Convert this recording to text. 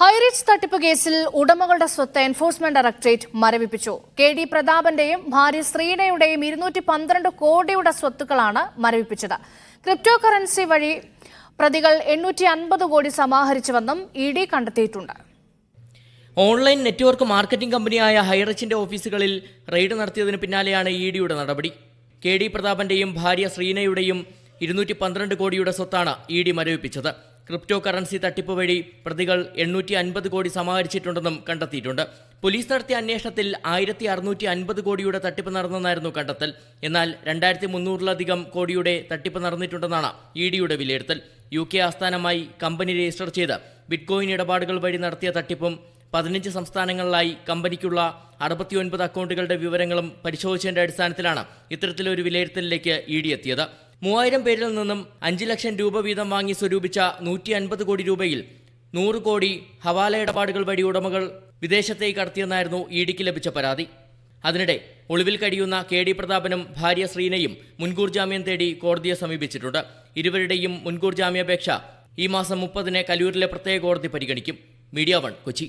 ഹൈറിച്ച് തട്ടിപ്പ് കേസിൽ ഉടമകളുടെ സ്വത്ത് എൻഫോഴ്സ്മെന്റ് ഡയറക്ടറേറ്റ് മരവിപ്പിച്ചു. KD പ്രതാപന്റെയും ഭാര്യ ശ്രീനയുടെയും 212 കോടിയുടെ സ്വത്തുക്കളാണ് മരവിപ്പിച്ചത്. ക്രിപ്റ്റോ കറൻസി വഴി പ്രതികൾ 850 കോടി സമാഹരിച്ചുവെന്നും ED കണ്ടെത്തിയിട്ടുണ്ട്. ഓൺലൈൻ നെറ്റ്വർക്ക് മാർക്കറ്റിംഗ് കമ്പനിയായ ഹൈറിച്ചിന്റെ ഓഫീസുകളിൽ റെയ്ഡ് നടത്തിയതിന് പിന്നാലെയാണ് EDയുടെ നടപടി. KD പ്രതാപന്റെയും ഭാര്യ ശ്രീനയുടെയും 212 കോടിയുടെ സ്വത്താണ് ED മരവിപ്പിച്ചത്. ക്രിപ്റ്റോ കറൻസി തട്ടിപ്പ് വഴി പ്രതികൾ 850 കോടി സമാഹരിച്ചിട്ടുണ്ടെന്നും കണ്ടെത്തിയിട്ടുണ്ട്. പോലീസ് നടത്തിയ അന്വേഷണത്തിൽ 1650 കോടിയുടെ തട്ടിപ്പ് നടന്നെന്നായിരുന്നു കണ്ടെത്തൽ. എന്നാൽ 2300-ലധികം കോടിയുടെ തട്ടിപ്പ് നടന്നിട്ടുണ്ടെന്നാണ് EDയുടെ വിലയിരുത്തൽ. UK ആസ്ഥാനമായി കമ്പനി രജിസ്റ്റർ ചെയ്ത് ബിറ്റ്കോയിൻ ഇടപാടുകൾ വഴി നടത്തിയ തട്ടിപ്പും 15 സംസ്ഥാനങ്ങളിലായി കമ്പനിക്കുള്ള 69 അക്കൗണ്ടുകളുടെ വിവരങ്ങളും പരിശോധിച്ചതിന്റെ അടിസ്ഥാനത്തിലാണ് ഇത്തരത്തിലൊരു വിലയിരുത്തലിലേക്ക് ED എത്തിയത്. 3000 പേരിൽ നിന്നും 5 ലക്ഷം രൂപ വീതം വാങ്ങി സ്വരൂപിച്ച 150 കോടി രൂപയിൽ 100 കോടി ഹവാല ഇടപാടുകൾ വഴി ഉടമകൾ വിദേശത്തേക്ക് കടത്തിയെന്നായിരുന്നു EDക്ക് ലഭിച്ച പരാതി. അതിനിടെ ഒളിവിൽ കഴിയുന്ന KD പ്രതാപനും ഭാര്യ ശ്രീനയും മുൻകൂർ ജാമ്യം തേടി കോടതിയെ സമീപിച്ചിട്ടുണ്ട്. ഇരുവരുടെയും മുൻകൂർ ജാമ്യാപേക്ഷ ഈ മാസം 30-ന് കലൂരിലെ പ്രത്യേക കോടതി പരിഗണിക്കും. മീഡിയ 1 കൊച്ചി.